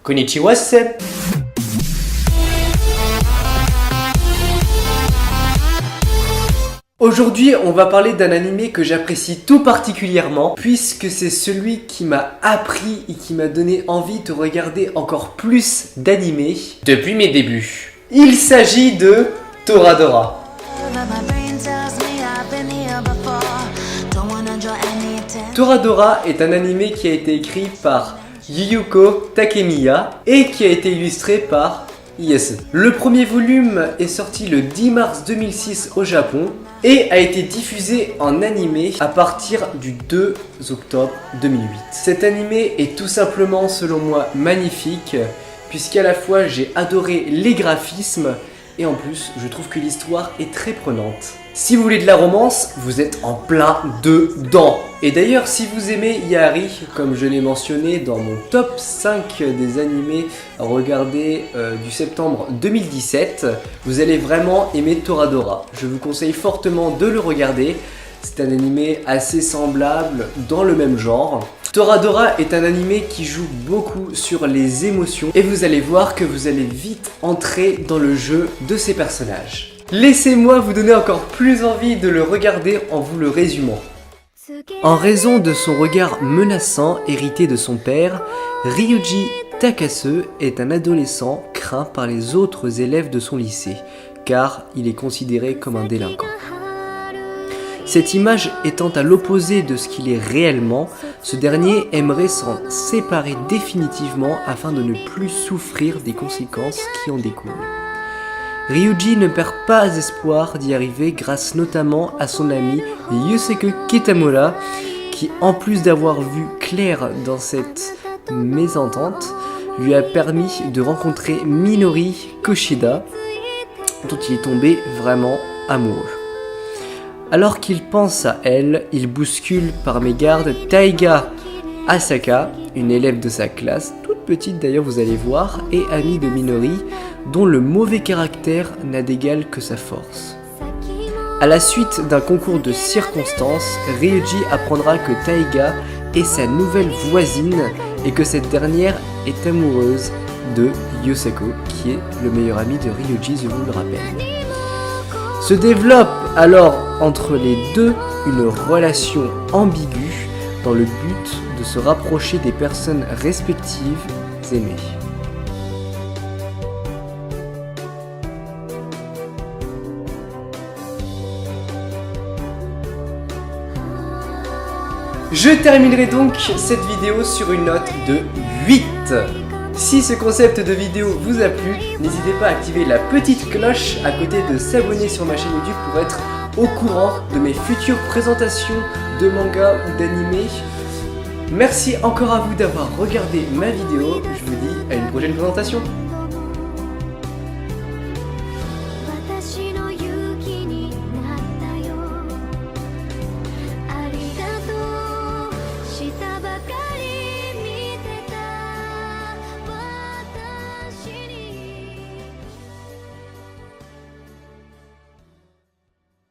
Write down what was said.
Konnichiwa. Aujourd'hui, on va parler d'un animé que j'apprécie tout particulièrement puisque c'est celui qui m'a appris et qui m'a donné envie de regarder encore plus d'animés depuis mes débuts. Il s'agit de Toradora. Toradora est un animé qui a été écrit par Yuyuko Takemiya et qui a été illustré par Ieyasu. Le premier volume est sorti le 10 mars 2006 au Japon et a été diffusé en animé à partir du 2 octobre 2008. Cet animé est tout simplement, selon moi, magnifique puisqu'à la fois j'ai adoré les graphismes et en plus je trouve que l'histoire est très prenante. Si vous voulez de la romance, vous êtes en plein dedans. Et d'ailleurs, si vous aimez Yahari, comme je l'ai mentionné dans mon top 5 des animés à regarder du septembre 2017, vous allez vraiment aimer Toradora. Je vous conseille fortement de le regarder. C'est un animé assez semblable dans le même genre. Toradora est un animé qui joue beaucoup sur les émotions et vous allez voir que vous allez vite entrer dans le jeu de ces personnages. Laissez-moi vous donner encore plus envie de le regarder en vous le résumant. En raison de son regard menaçant hérité de son père, Ryuji Takase est un adolescent craint par les autres élèves de son lycée, car il est considéré comme un délinquant. Cette image étant à l'opposé de ce qu'il est réellement, ce dernier aimerait s'en séparer définitivement afin de ne plus souffrir des conséquences qui en découlent. Ryuji ne perd pas espoir d'y arriver grâce notamment à son ami Yusuke Kitamura qui, en plus d'avoir vu clair dans cette mésentente, lui a permis de rencontrer Minori Kushida dont il est tombé vraiment amoureux. Alors qu'il pense à elle, il bouscule par mégarde Taiga Asaka, une élève de sa classe, toute petite d'ailleurs vous allez voir, et amie de Minori, dont le mauvais caractère n'a d'égal que sa force. À la suite d'un concours de circonstances, Ryuji apprendra que Taiga est sa nouvelle voisine et que cette dernière est amoureuse de Yosako, qui est le meilleur ami de Ryuji, je vous le rappelle. Se développe alors entre les deux une relation ambiguë dans le but de se rapprocher des personnes respectives aimées. Je terminerai donc cette vidéo sur une note de 8. Si ce concept de vidéo vous a plu, n'hésitez pas à activer la petite cloche à côté de s'abonner sur ma chaîne YouTube pour être au courant de mes futures présentations de manga ou d'animé. Merci encore à vous d'avoir regardé ma vidéo, je vous dis à une prochaine présentation. Bye.